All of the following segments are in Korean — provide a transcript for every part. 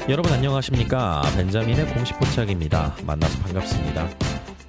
여러분 안녕하십니까? 벤자민의 공식 포착입니다. 만나서 반갑습니다.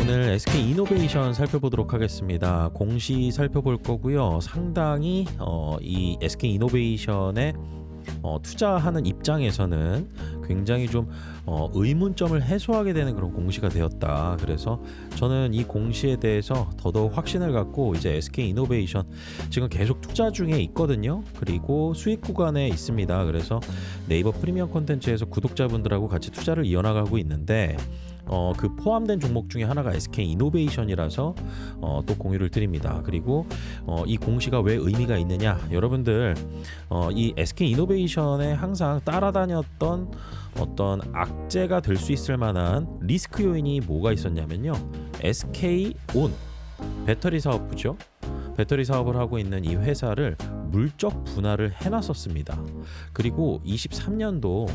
오늘 SK 이노베이션 살펴보도록 하겠습니다. 공시 살펴볼 거고요. 상당히 이 SK 이노베이션에 투자하는 입장에서는 굉장히 좀 의문점을 해소하게 되는 그런 공시가 되었다. 그래서 저는 이 공시에 대해서 더더욱 확신을 갖고 이제 SK 이노베이션 지금 계속 투자 중에 있거든요. 그리고 수익 구간에 있습니다. 그래서 네이버 프리미엄 콘텐츠에서 구독자분들하고 같이 투자를 이어나가고 있는데 그 포함된 종목 중에 하나가 SK 이노베이션이라서 또 공유를 드립니다. 그리고 이 공시가 왜 의미가 있느냐, 여러분들 이 SK 이노베이션에 항상 따라다녔던 어떤 악재가 될 수 있을 만한 리스크 요인이 뭐가 있었냐면요, SK온 배터리 사업부죠. 배터리 사업을 하고 있는 이 회사를 물적 분할을 해놨었습니다. 그리고 23년도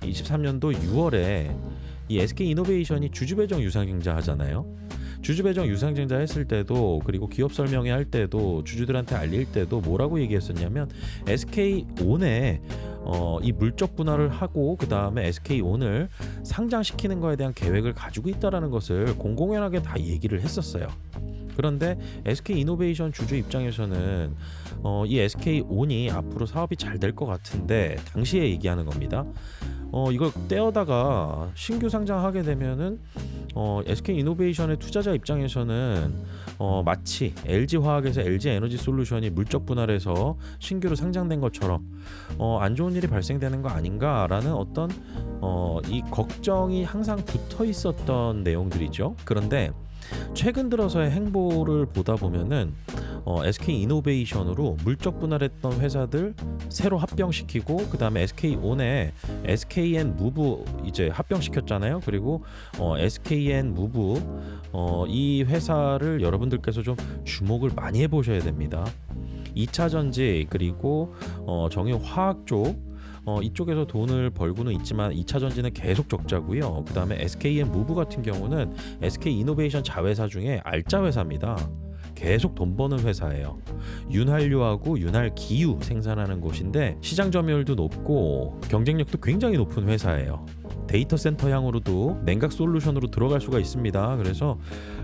6월에 이 SK 이노베이션이 주주배정 유상증자 하잖아요. 주주배정 유상증자 했을 때도, 그리고 기업 설명회 할 때도, 주주들한테 알릴 때도 뭐라고 얘기했었냐면, SK온에 이 물적 분할을 하고 그 다음에 SK온을 상장시키는 거에 대한 계획을 가지고 있다라는 것을 공공연하게 다 얘기를 했었어요. 그런데 SK 이노베이션 주주 입장에서는 이 SK온이 앞으로 사업이 잘 될 것 같은데, 당시에 얘기하는 겁니다. 이걸 떼어다가 신규 상장하게 되면은 SK 이노베이션의 투자자 입장에서는 마치 LG화학에서 LG에너지솔루션이 물적 분할해서 신규로 상장된 것처럼 안 좋은 일이 발생되는 거 아닌가라는 어떤 이 걱정이 항상 붙어 있었던 내용들이죠. 그런데 최근 들어서의 행보를 보다 보면은 SK 이노베이션으로 물적 분할했던 회사들 새로 합병시키고, 그 다음에 SK온에 SKN 무브 이제 합병시켰잖아요. 그리고 SKN 무브 이 회사를 여러분들께서 좀 주목을 많이 해보셔야 됩니다. 2차전지 그리고 정유화학 쪽 이쪽에서 돈을 벌고는 있지만 2차전지는 계속 적자고요. 그 다음에 SKN 무브 같은 경우는 SK 이노베이션 자회사 중에 알짜 회사입니다. 계속 돈 버는 회사예요. 윤활유하고 윤활기유 생산하는 곳인데 시장 점유율도 높고 경쟁력도 굉장히 높은 회사예요. 데이터 센터 향으로도 냉각 솔루션으로 들어갈 수가 있습니다. 그래서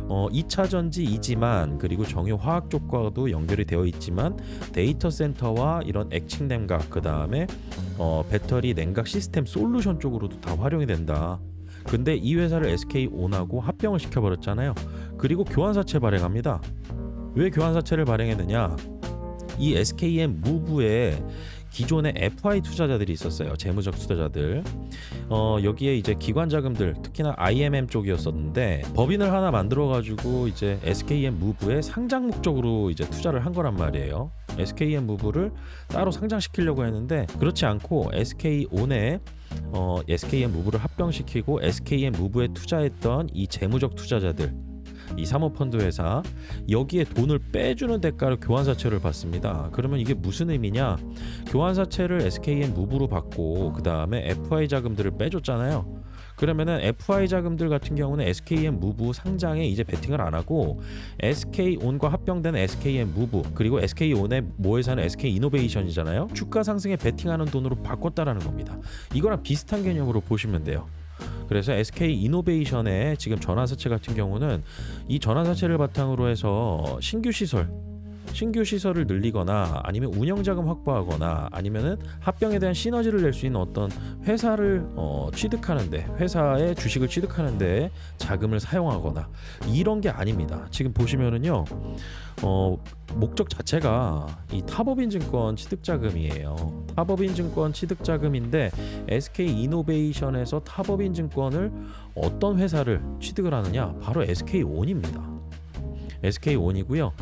2차 전지이지만, 그리고 정유화학 쪽과도 연결이 되어 있지만 데이터 센터와 이런 액칭 냉각, 그 다음에 배터리 냉각 시스템 솔루션 쪽으로도 다 활용이 된다. 근데 이 회사를 SK온하고 합병을 시켜버렸잖아요. 그리고 교환사채 발행합니다. 왜 교환사채를 발행했느냐, 이 SKN 무브에 기존의 FI 투자자들이 있었어요. 재무적 투자자들. 여기에 이제 기관 자금들, 특히나 IMM 쪽이었었는데 법인을 하나 만들어 가지고 이제 SKN 무브에 상장 목적으로 이제 투자를 한 거란 말이에요. SKN 무브를 따로 상장시키려고 했는데 그렇지 않고 SK온에 SKN 무브를 합병시키고 SKN 무브에 투자했던 이 재무적 투자자들, 이 사모펀드 회사, 여기에 돈을 빼주는 대가로 교환사채를 받습니다. 그러면 이게 무슨 의미냐, 교환사채를 SKN 무브로 받고 그 다음에 FI 자금들을 빼줬잖아요. 그러면은 FI 자금들 같은 경우는 SKN 무브 상장에 이제 베팅을 안 하고 SK온과 합병된 SKN 무브, 그리고 SK온의 모회사는 SK 이노베이션이잖아요. 주가 상승에 베팅하는 돈으로 바꿨다라는 겁니다. 이거랑 비슷한 개념으로 보시면 돼요. 그래서 SK 이노베이션의 지금 전환사채 같은 경우는 이 전환사채를 바탕으로 해서 신규 시설을 늘리거나 아니면 운영자금 확보하거나 아니면은 합병에 대한 시너지를 낼 수 있는 어떤 회사를 취득하는데, 회사의 주식을 취득하는데 자금을 사용하거나 이런 게 아닙니다. 지금 보시면은요, 목적 자체가 이 타법인증권 취득자금이에요. 타법인증권 취득자금인데 SK 이노베이션에서 타법인증권을 어떤 회사를 취득을 하느냐, 바로 SK온입니다. SK온이고요.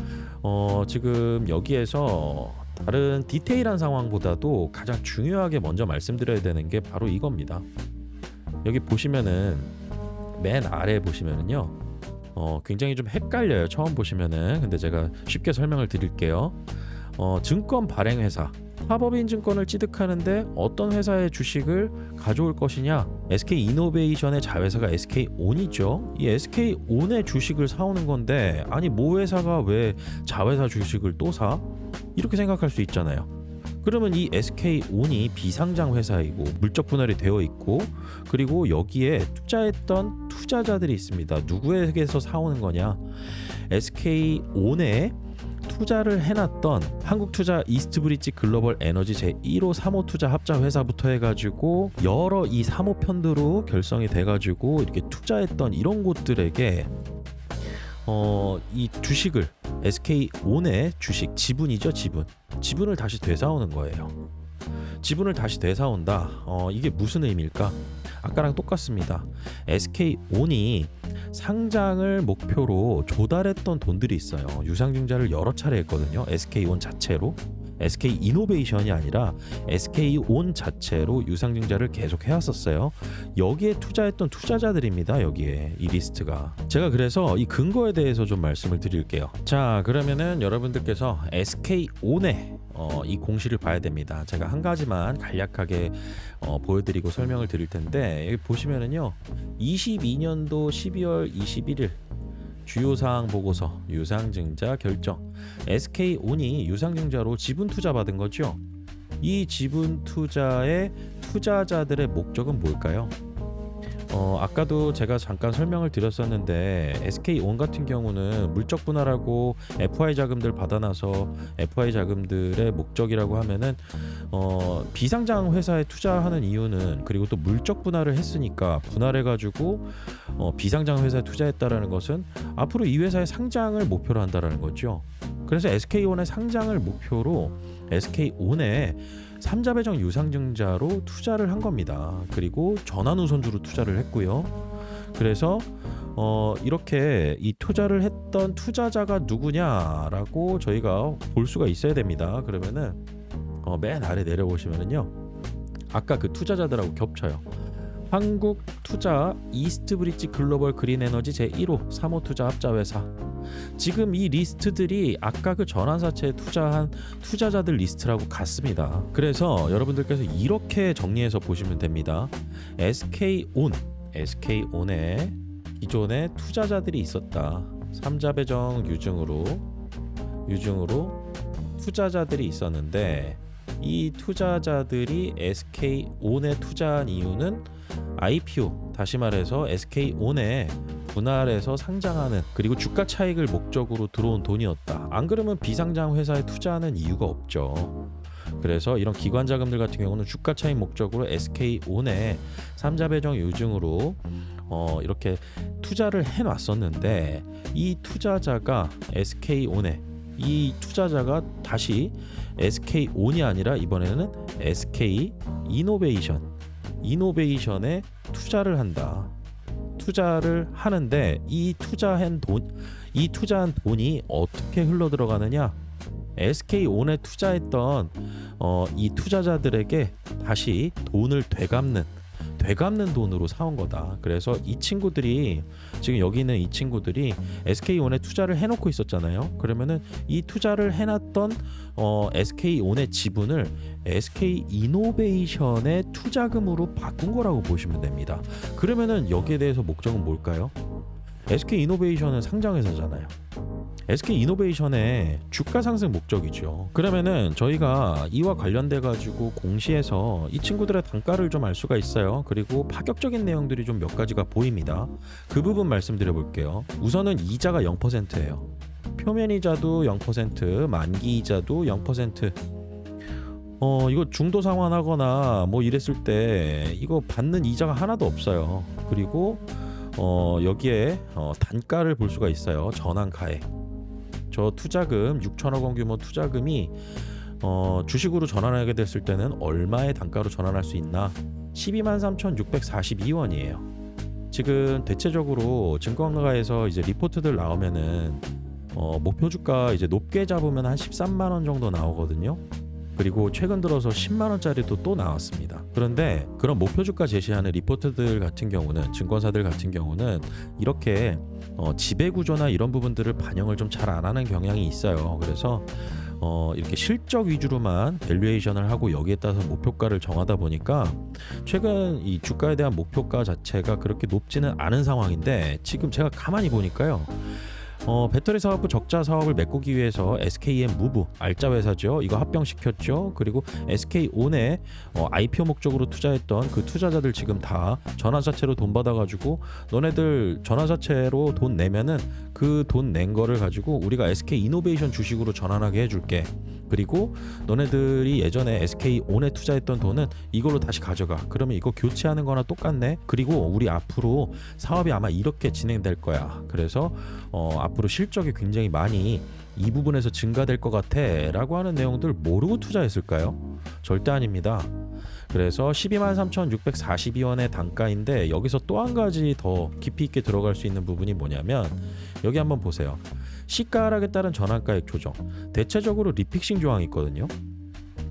지금 여기에서 다른 디테일한 상황보다도 가장 중요하게 먼저 말씀드려야 되는 게 바로 이겁니다. 여기 보시면은 맨 아래 보시면은요, 굉장히 좀 헷갈려요, 처음 보시면은. 근데 제가 쉽게 설명을 드릴게요. 증권 발행 회사, 타법인 증권을 취득하는데 어떤 회사의 주식을 가져올 것이냐, SK 이노베이션의 자회사가 SK온이죠. 이 SK온의 주식을 사오는 건데, 아니 모 회사가 왜 자회사 주식을 또 사? 이렇게 생각할 수 있잖아요. 그러면 이 SK온이 비상장 회사이고 물적 분할이 되어 있고, 그리고 여기에 투자했던 투자자들이 있습니다. 누구에게서 사오는 거냐? SK온에 투자를 해놨던 한국투자 이스트브릿지 글로벌 에너지 제1호 3호 투자 합자 회사부터 해가지고 여러 이 사모펀드로 결성이 돼가지고 이렇게 투자했던 이런 곳들에게 이 주식을, SK온의 주식 지분이죠, 지분을 다시 되사오는 거예요. 지분을 다시 되사온다. 이게 무슨 의미일까? 아까랑 똑같습니다. SK온이 상장을 목표로 조달했던 돈들이 있어요. 유상증자를 여러 차례 했거든요. SK온 자체로. SK이노베이션이 아니라 SK온 자체로 유상증자를 계속 해왔었어요. 여기에 투자했던 투자자들입니다. 여기에 이 리스트가. 제가 그래서 이 근거에 대해서 좀 말씀을 드릴게요. 자, 그러면은 여러분들께서 SK온의 이 공시를 봐야 됩니다. 제가 한 가지만 간략하게 보여드리고 설명을 드릴 텐데, 여기 보시면은요 22년도 12월 21일 주요사항 보고서 유상증자 결정. SK온이 유상증자로 지분 투자 받은 거죠. 이 지분 투자의 투자자들의 목적은 뭘까요? 아까도 제가 잠깐 설명을 드렸었는데, SK온 같은 경우는 물적 분할하고 FI 자금들 받아놔서 FI 자금들의 목적이라고 하면은 비상장 회사에 투자하는 이유는, 그리고 또 물적 분할을 했으니까 분할해가지고 비상장 회사에 투자했다라는 것은 앞으로 이 회사의 상장을 목표로 한다라는 거죠. 그래서 SK온의 상장을 목표로 SK온에 3자 배정 유상증자로 투자를 한 겁니다. 그리고 전환우선주로 투자를 했고요. 그래서 이렇게 이 투자를 했던 투자자가 누구냐라고 저희가 볼 수가 있어야 됩니다. 그러면은 맨 아래 내려보시면은요, 아까 그 투자자들하고 겹쳐요. 한국투자 이스트브릿지 글로벌 그린에너지 제1호 3호 투자 합자회사. 지금 이 리스트들이 아까 그 전환사채에 투자한 투자자들 리스트라고 같습니다. 그래서 여러분들께서 이렇게 정리해서 보시면 됩니다. SK온에 기존에 투자자들이 있었다. 3자 배정 유증으로 투자자들이 있었는데, 이 투자자들이 SK온에 투자한 이유는 IPO, 다시 말해서 SK온에 분할해서 상장하는, 그리고 주가 차익을 목적으로 들어온 돈이었다. 안 그러면 비상장 회사에 투자하는 이유가 없죠. 그래서 이런 기관 자금들 같은 경우는 주가 차익 목적으로 SK온에 3자 배정 유증으로 이렇게 투자를 해놨었는데, 이 투자자가 SK온에, 이 투자자가 다시 SK온이 아니라 이번에는 SK이노베이션에 투자를 한다. 투자를 하는데, 이 투자한 돈이 어떻게 흘러 들어가느냐? SK온에 투자했던 이 투자자들에게 다시 돈을 되갚는 돈으로 사온 거다. 그래서 이 친구들이, 지금 여기 있는 이 친구들이 SK온에 투자를 해놓고 있었잖아요. 그러면은 이 투자를 해놨던 SK온의 지분을 SK이노베이션의 투자금으로 바꾼 거라고 보시면 됩니다. 그러면은 여기에 대해서 목적은 뭘까요? SK이노베이션은 상장회사잖아요. SK이노베이션의 주가 상승 목적이죠. 그러면은 저희가 이와 관련돼 가지고 공시에서 이 친구들의 단가를 좀 알 수가 있어요. 그리고 파격적인 내용들이 좀 몇 가지가 보입니다. 그 부분 말씀드려 볼게요. 우선은 이자가 0%예요. 표면 이자도 0%, 만기 이자도 0%. 이거 중도 상환하거나 뭐 이랬을 때 이거 받는 이자가 하나도 없어요. 그리고 여기에 단가를 볼 수가 있어요. 전환가액. 저 투자금 6천억 원 규모 투자금이 주식으로 전환하게 됐을 때는 얼마의 단가로 전환할 수 있나? 123,642원이에요. 지금 대체적으로 증권가에서 이제 리포트들 나오면은 목표 주가 이제 높게 잡으면 한 13만 원 정도 나오거든요. 그리고 최근 들어서 10만 원짜리도 또 나왔습니다. 그런데 그런 목표 주가 제시하는 리포트들 같은 경우는, 증권사들 같은 경우는 이렇게 지배 구조나 이런 부분들을 반영을 좀 잘 안 하는 경향이 있어요. 그래서 이렇게 실적 위주로만 밸류에이션을 하고 여기에 따라서 목표가를 정하다 보니까 최근 이 주가에 대한 목표가 자체가 그렇게 높지는 않은 상황인데, 지금 제가 가만히 보니까요, 배터리 사업부 적자 사업을 메꾸기 위해서 SKM 무브 알짜 회사죠. 이거 합병시켰죠. 그리고 SK온에 IPO 목적으로 투자했던 그 투자자들 지금 다 전환사채로 돈 받아가지고 너네들 전환사채로 돈 내면은 그 돈 낸 거를 가지고 우리가 SK이노베이션 주식으로 전환하게 해줄게. 그리고 너네들이 예전에 SK온에 투자했던 돈은 이걸로 다시 가져가. 그러면 이거 교체하는 거나 똑같네. 그리고 우리 앞으로 사업이 아마 이렇게 진행될 거야. 그래서 앞으로 실적이 굉장히 많이 이 부분에서 증가될 것 같아 라고 하는 내용들 모르고 투자했을까요? 절대 아닙니다. 그래서 123,642원의 단가인데 여기서 또 한 가지 더 깊이 있게 들어갈 수 있는 부분이 뭐냐면 여기 한번 보세요. 시가 하락에 따른 전환가액 조정, 대체적으로 리픽싱 조항이 있거든요.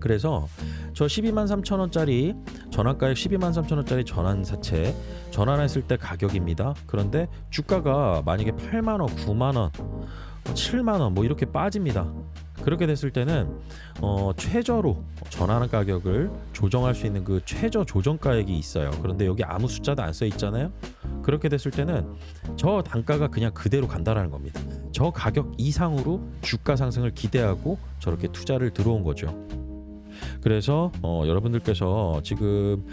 그래서 저 123,000원짜리 전환가액 123,000원짜리 전환사채 전환했을 때 가격입니다. 그런데 주가가 만약에 8만원, 9만원, 7만원 뭐 이렇게 빠집니다. 그렇게 됐을 때는 최저로 전환 가격을 조정할 수 있는 그 최저 조정가액이 있어요. 그런데 여기 아무 숫자도 안 써 있잖아요. 그렇게 됐을 때는 저 단가가 그냥 그대로 간다라는 겁니다. 저 가격 이상으로 주가 상승을 기대하고 저렇게 투자를 들어온 거죠. 그래서 여러분들께서 지금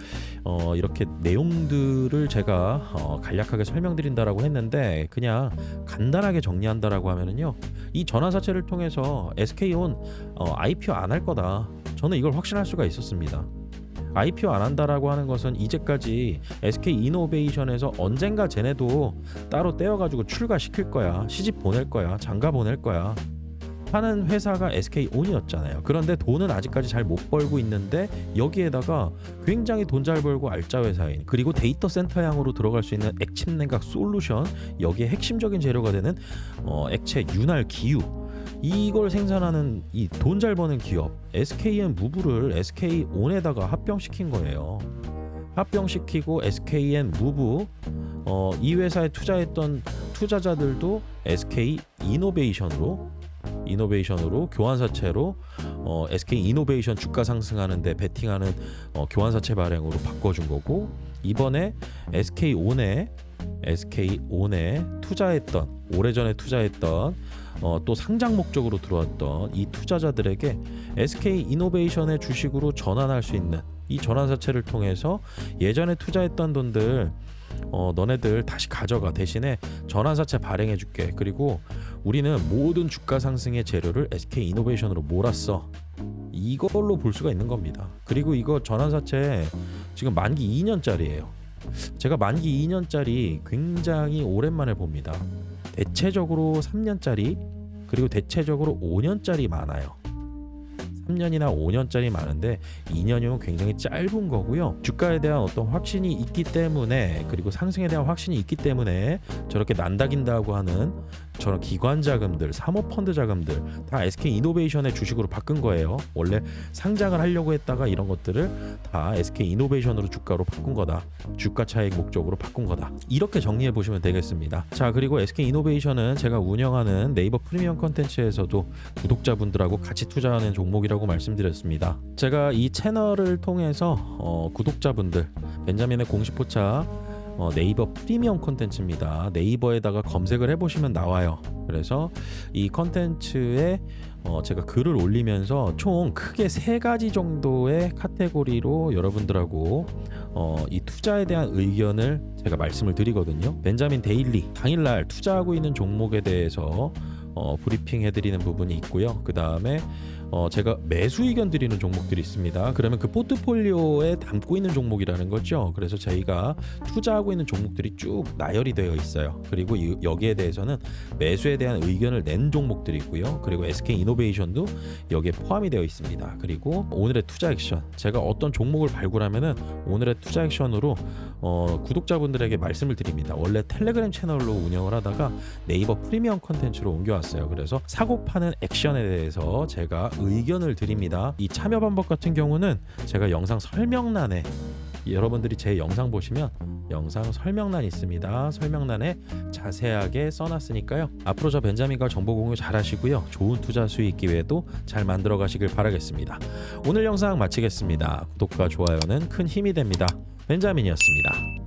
이렇게 내용들을 제가 간략하게 설명드린다라고 했는데 그냥 간단하게 정리한다라고 하면은요, 이 전환사채를 통해서 SK온 IPO 안 할 거다. 저는 이걸 확신할 수가 있었습니다. IPO 안 한다라고 하는 것은 이제까지 SK이노베이션에서 언젠가 쟤네도 따로 떼어가지고 출가시킬 거야, 시집 보낼 거야, 장가 보낼 거야 하는 회사가 SK온이었잖아요. 그런데 돈은 아직까지 잘 못 벌고 있는데 여기에다가 굉장히 돈 잘 벌고 알짜 회사인, 그리고 데이터 센터 향으로 들어갈 수 있는 액침 냉각 솔루션, 여기에 핵심적인 재료가 되는 액체 윤활 기유, 이걸 생산하는 이 돈 잘 버는 기업 SKM 무브를 SK온에다가 합병시킨 거예요. 합병시키고 SKN 무브 이 회사에 투자했던 투자자들도 SK이노베이션으로 교환사채로 SK이노베이션 주가 상승하는데 베팅하는 교환사채 발행으로 바꿔준 거고, 이번에 SK온에 투자했던, 오래전에 투자했던 또 상장 목적으로 들어왔던 이 투자자들에게 SK이노베이션의 주식으로 전환할 수 있는 이 전환사채를 통해서 예전에 투자했던 돈들 너네들 다시 가져가, 대신에 전환사채 발행해줄게. 그리고 우리는 모든 주가 상승의 재료를 SK이노베이션으로 몰았어. 이걸로 볼 수가 있는 겁니다. 그리고 이거 전환사채 지금 만기 2년짜리예요. 제가 만기 2년짜리 굉장히 오랜만에 봅니다. 대체적으로 3년짜리, 그리고 대체적으로 5년짜리 많아요. 3년이나 5년짜리 많은데 2년이면 굉장히 짧은 거고요. 주가에 대한 어떤 확신이 있기 때문에, 그리고 상승에 대한 확신이 있기 때문에 저렇게 난다긴다고 하는 저런 기관 자금들, 사모펀드 자금들 다 SK이노베이션의 주식으로 바꾼 거예요. 원래 상장을 하려고 했다가 이런 것들을 다 SK이노베이션으로 주가로 바꾼 거다. 주가 차익 목적으로 바꾼 거다. 이렇게 정리해 보시면 되겠습니다. 자, 그리고 SK이노베이션은 제가 운영하는 네이버 프리미엄 컨텐츠에서도 구독자분들하고 같이 투자하는 종목이라고 말씀드렸습니다. 제가 이 채널을 통해서 구독자분들, 벤자민의 공식 포차 네이버 프리미엄 콘텐츠입니다. 네이버에다가 검색을 해보시면 나와요. 그래서 이 콘텐츠에 제가 글을 올리면서 총 크게 3가지 정도의 카테고리로 여러분들하고 이 투자에 대한 의견을 제가 말씀을 드리거든요. 벤자민 데일리, 당일날 투자하고 있는 종목에 대해서 브리핑 해드리는 부분이 있고요. 그 다음에 제가 매수 의견 드리는 종목들이 있습니다. 그러면 그 포트폴리오에 담고 있는 종목이라는 거죠. 그래서 저희가 투자하고 있는 종목들이 쭉 나열이 되어 있어요. 그리고 여기에 대해서는 매수에 대한 의견을 낸 종목들이고요. 그리고 SK이노베이션도 여기에 포함이 되어 있습니다. 그리고 오늘의 투자 액션, 제가 어떤 종목을 발굴하면은 오늘의 투자 액션으로 구독자분들에게 말씀을 드립니다. 원래 텔레그램 채널로 운영을 하다가 네이버 프리미엄 컨텐츠로 옮겨왔어요. 그래서 사고 파는 액션에 대해서 제가 의견을 드립니다. 이 참여 방법 같은 경우는 제가 영상 설명란에, 여러분들이 제 영상 보시면 영상 설명란 있습니다. 설명란에 자세하게 써놨으니까요. 앞으로 저 벤자민과 정보 공유 잘 하시고요. 좋은 투자 수익 기회도 잘 만들어 가시길 바라겠습니다. 오늘 영상 마치겠습니다. 구독과 좋아요는 큰 힘이 됩니다. 벤자민이었습니다.